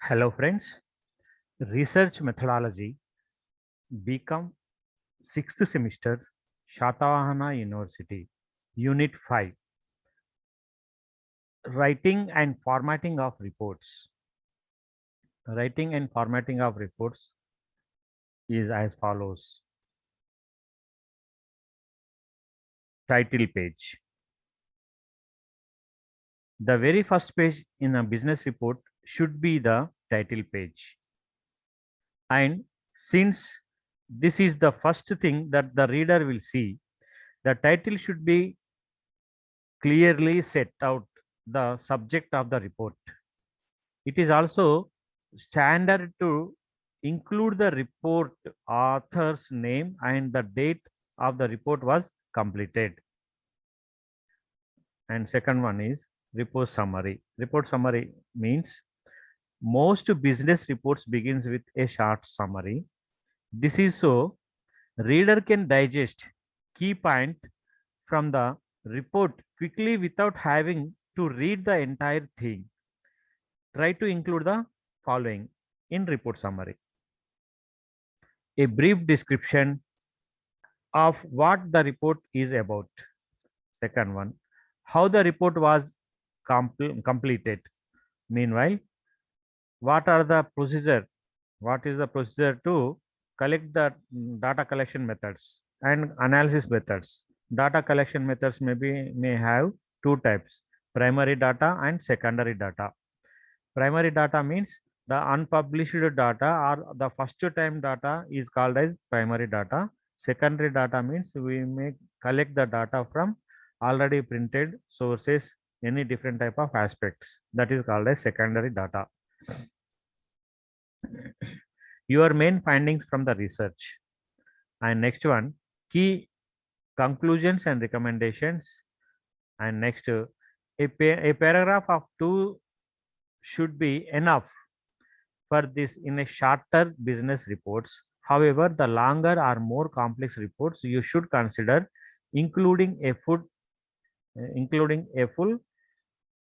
Hello friends, research methodology become 6th semester Shatavahana University Unit 5 Writing and formatting of reports. Writing and formatting of reports is as follows. Title page. The very first page in a business report should be the title page. And since this is the first thing that the reader will see, the title should be clearly set out the subject of the report. It is also standard to include the report author's name and the date of the report was completed. And second one is report summary. Report summary means most business reports begins with a short summary. This is so reader can digest key point from the report quickly without having to read the entire thing. Try to include the following in report summary. A brief description of what the report is about. Second one, how the report was completed. Meanwhile, what are the procedure? What is the procedure to collect the data collection methods and analysis methods? Data collection methods may have two types: primary data and secondary data. Primary data means the unpublished data or the first time data is called as primary data. Secondary data means we may collect the data from already printed sources, any different type of aspects. That is called as secondary data. Your main findings from the research. And next one, key conclusions and recommendations. And next, a paragraph of 2 should be enough for this in a shorter business reports. However, the longer or more complex reports, you should consider including a full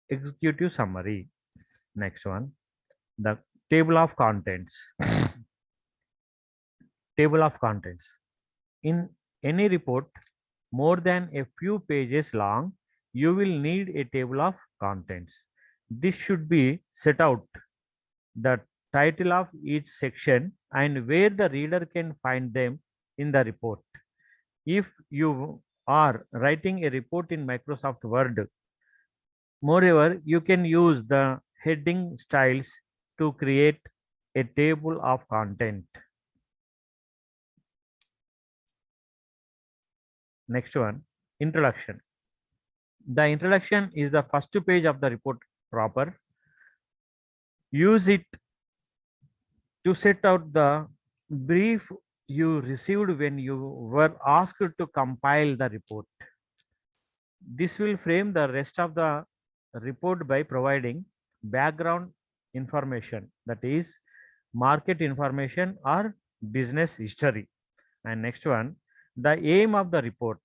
executive summary. Next one, the table of contents. Table of contents. In any report more than a few pages long, you will need a table of contents. This should be set out the title of each section and where the reader can find them in the report. If you are writing a report in Microsoft Word, moreover, you can use the heading styles to create a table of content. Next one, introduction. The introduction is the first page of the report proper. Use it to set out the brief you received when you were asked to compile the report. This will frame the rest of the report by providing background information, that is market information or business history. And next one, the aim of the report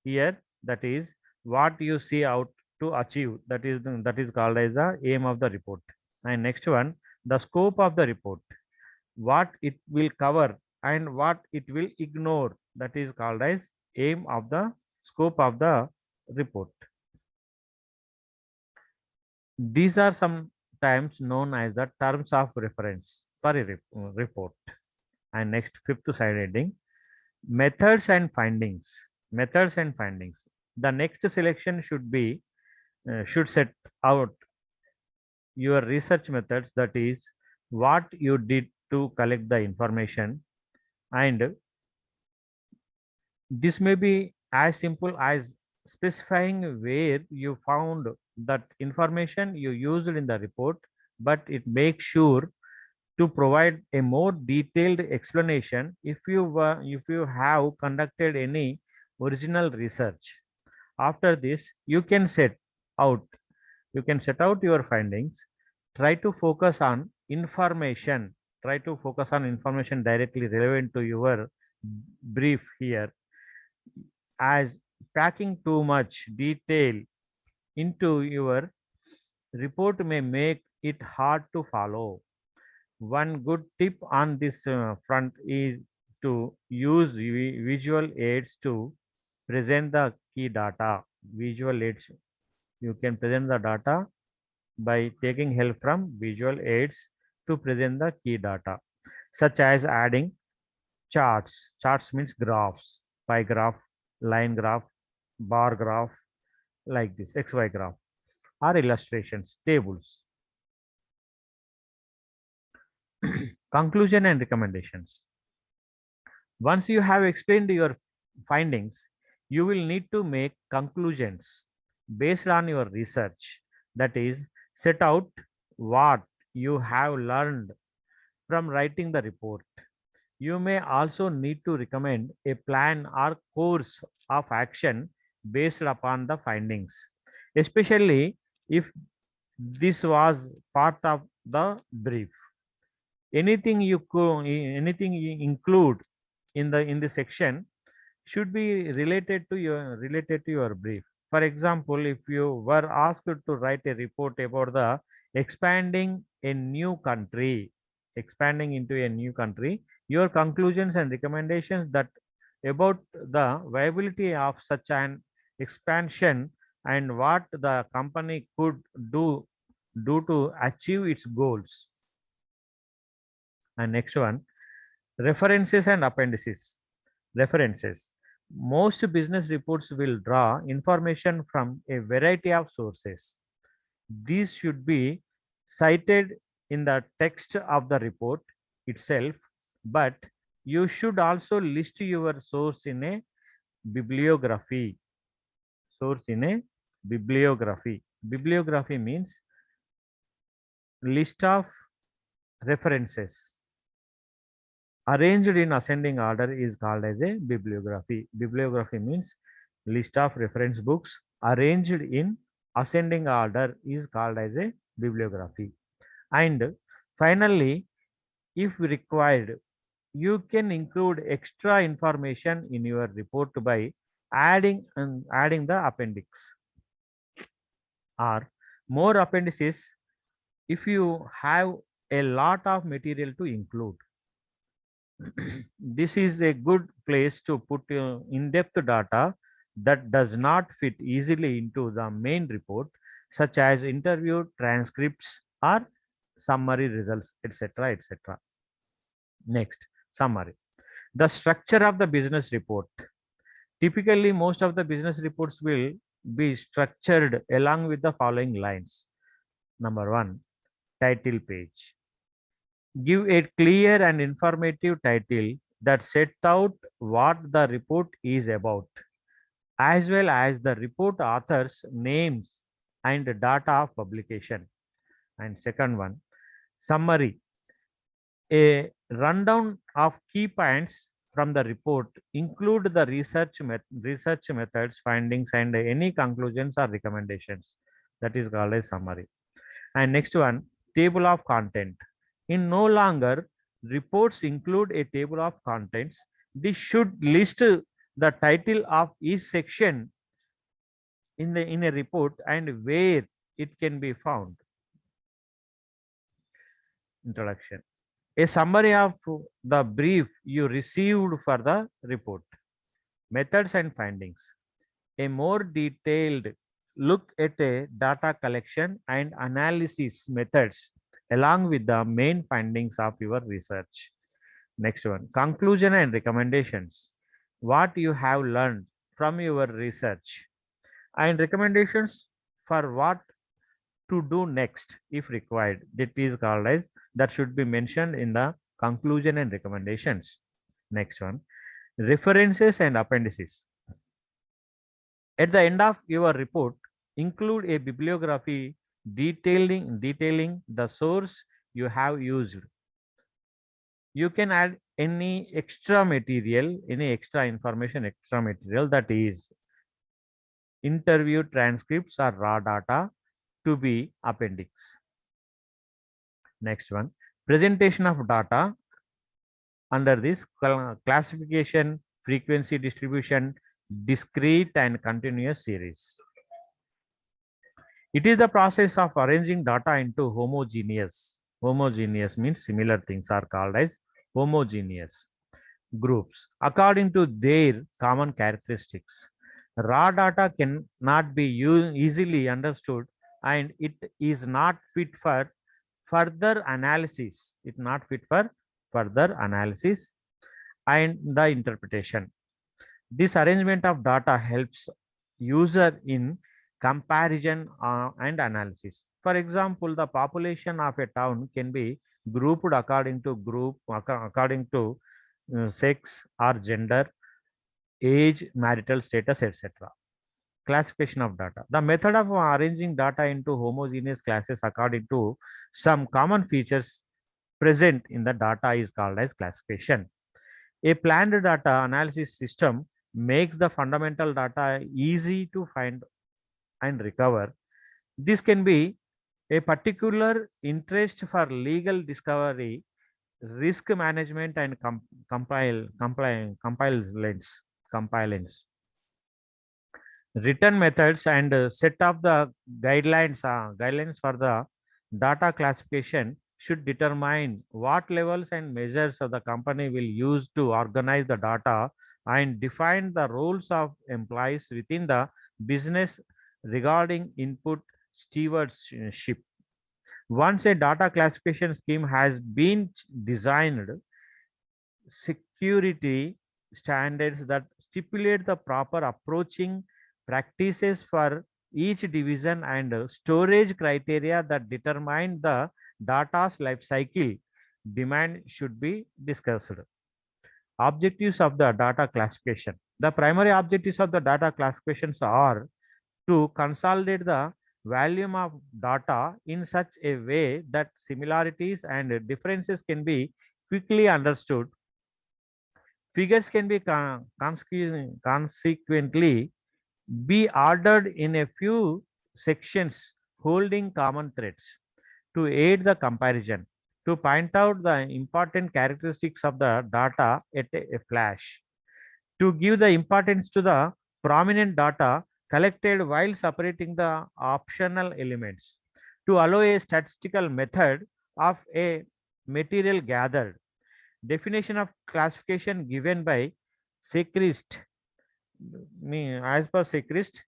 here, that is what you see out to achieve, that is called as the aim of the report. And next one, the scope of the report, what it will cover and what it will ignore, that is called as aim of the scope of the report. These are sometimes known as the terms of reference for a report. And next, fifth side heading, methods and findings. Methods and findings. The next selection should set out your research methods, that is what you did to collect the information, and this may be as simple as specifying where you found that information you used in the report, but it makes sure to provide a more detailed explanation if you have conducted any original research. After this, out you can set out your findings. Try to focus on information. Try to focus on information directly relevant to your brief here, as packing too much detail into your report may make it hard to follow. One good tip on this front is to use visual aids to present the key data. Visual aids, you can present the data by taking help from visual aids to present the key data, such as adding charts. Charts means graphs, pie graph, line graph, bar graph, like this, XY graph, or illustrations, tables. Conclusion and recommendations. Once you have explained your findings, you will need to make conclusions based on your research. That is, set out what you have learned from writing the report. You may also need to recommend a plan or course of action based upon the findings, especially if this was part of the brief. Anything you include in the section should be related to your brief. For example, if you were asked to write a report about the expanding a new country, expanding into a new country, your conclusions and recommendations that about the viability of such an expansion and what the company could do to achieve its goals. And next one, references and appendices. References. Most business reports will draw information from a variety of sources. These should be cited in the text of the report itself, but you should also list your source in a bibliography. Source in a bibliography. Bibliography means list of references arranged in ascending order is called as a bibliography. Bibliography means list of reference books arranged in ascending order is called as a bibliography. And finally, if required, you can include extra information in your report by adding the appendix or more appendices if you have a lot of material to include. This is a good place to put in-depth data that does not fit easily into the main report, such as interview transcripts or summary results, etc. etc. Next, summary. The structure of the business report. Typically, most of the business reports will be structured along with the following lines. Number one, title page. Give a clear and informative title that sets out what the report is about, as well as the report author's names and data of publication. And second one, summary. A rundown of key points from the report include the research methods, findings, and any conclusions or recommendations. That is called a summary. And next one, table of content. In no longer reports include a table of contents. This should list the title of each section in a report and where it can be found. Introduction. A summary of the brief you received for the report. Methods and findings. A more detailed look at a data collection and analysis methods along with the main findings of your research. Next one, conclusion and recommendations. What you have learned from your research and recommendations for what to do next if required. That is called as, that should be mentioned in the conclusion and recommendations. Next one, references and appendices. At the end of your report, include a bibliography detailing the source you have used. You can add any extra material, any extra information, extra material, that is interview transcripts or raw data to be appendix. Next one, presentation of data under this classification, frequency distribution, discrete and continuous series. It is the process of arranging data into homogeneous. Homogeneous means similar things are called as homogeneous groups according to their common characteristics. Raw data cannot be easily understood and it is not fit for further analysis. It not fit for further analysis and the interpretation. This arrangement of data helps user in comparison and analysis. For example, the population of a town can be grouped according to sex or gender, age, marital status, etc. Classification of data. The method of arranging data into homogeneous classes according to some common features present in the data is called as classification. A planned data analysis system makes the fundamental data easy to find and recover. This can be a particular interest for legal discovery, risk management, and compliance. Written methods and set of the guidelines for the data classification should determine what levels and measures of the company will use to organize the data and define the roles of employees within the business regarding input stewardship. Once a data classification scheme has been designed, security standards that stipulate the proper approaching practices for each division and storage criteria that determine the data's life cycle demand should be discussed. Objectives of the data classification. The primary objectives of the data classifications are to consolidate the volume of data in such a way that similarities and differences can be quickly understood. Figures can be consequently be ordered in a few sections holding common threads to aid the comparison, to point out the important characteristics of the data at a flash, to give the importance to the prominent data collected while separating the optional elements, to allow a statistical method of a material gathered. Definition of classification given by Secrist. As per Secrist,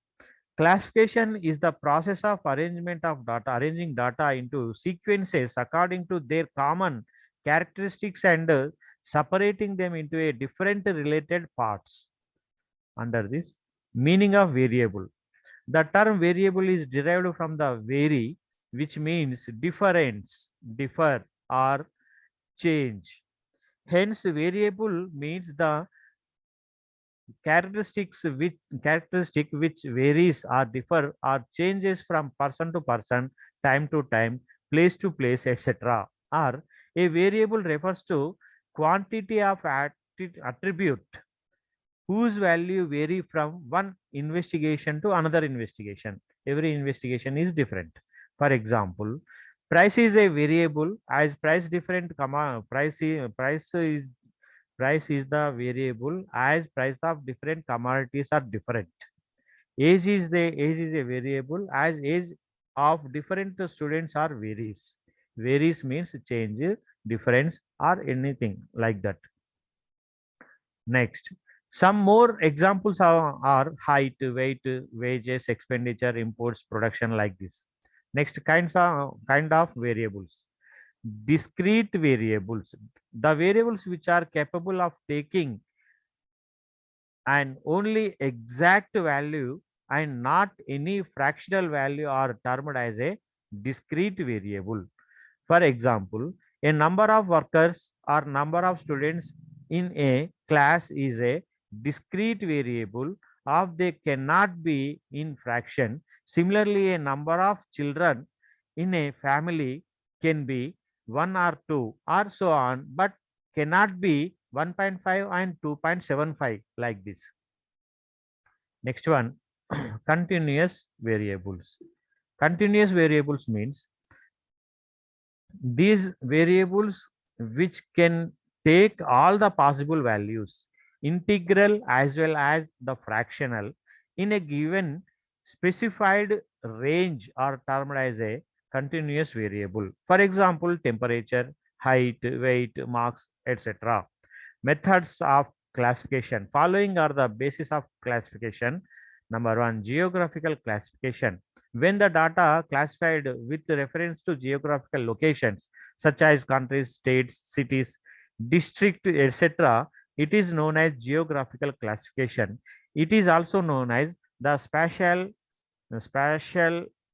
classification is the process of arranging data into sequences according to their common characteristics and separating them into a different related parts. Under this, meaning of variable. The term variable is derived from the vary, which means difference, differ, or change. Hence, variable means the characteristic which varies or differ or changes from person to person, time to time, place to place, etc. Or a variable refers to quantity of attribute whose value vary from one investigation to another investigation. Every investigation is different. For example, price is a variable as price different comma price is the variable as price of different commodities are different. Age is a variable as age of different students are varies. Varies means change, difference, or anything like that. Next, some more examples are height, weight, wages, expenditure, imports, production like this. Next, kind of variables. Discrete variables. The variables which are capable of taking and only exact value and not any fractional value are termed as a discrete variable. For example, a number of workers or number of students in a class is a discrete variable of they cannot be in fraction. Similarly, a number of children in a family can be one or two or so on, but cannot be 1.5 and 2.75 like this. Next one, continuous variables. Continuous variables means these variables which can take all the possible values, integral as well as the fractional, in a given specified range are termed as a continuous variable. For example, temperature, height, weight, marks, etc. Methods of classification. Following are the basis of classification. Number one, geographical classification. When the data classified with reference to geographical locations, such as countries, states, cities, district, etc., it is known as geographical classification. It is also known as the spatial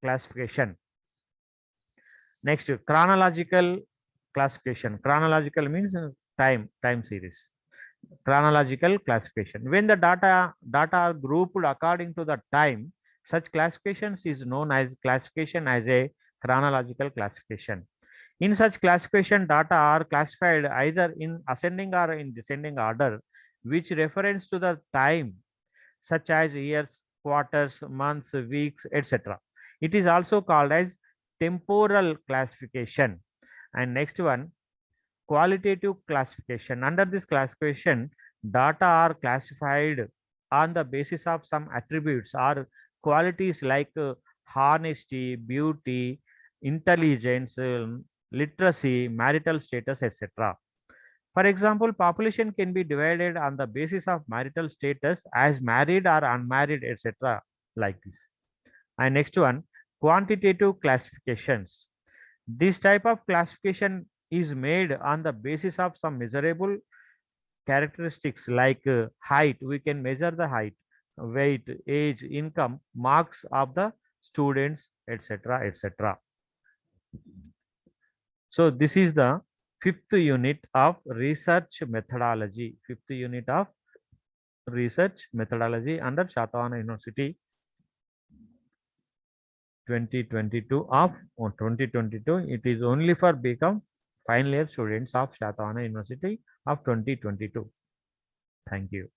classification. Next, chronological classification. Chronological means time series. Chronological classification. When the data are grouped according to the time, such classifications is known as classification as a chronological classification. In such classification, data are classified either in ascending or in descending order, which reference to the time, such as years, quarters, months, weeks, etc. It is also called as temporal classification. And next one, qualitative classification. Under this classification, data are classified on the basis of some attributes or qualities like honesty, beauty, intelligence, literacy, marital status, etc. For example, population can be divided on the basis of marital status as married or unmarried, etc. like this. And next one, quantitative classifications. This type of classification is made on the basis of some measurable characteristics like height. We can measure the height, weight, age, income, marks of the students, etc. etc. So this is the fifth unit of research methodology. Fifth unit of research methodology under Shatavana University 2022 of 2022. It is only for become final year students of Shatavana University of 2022. Thank you.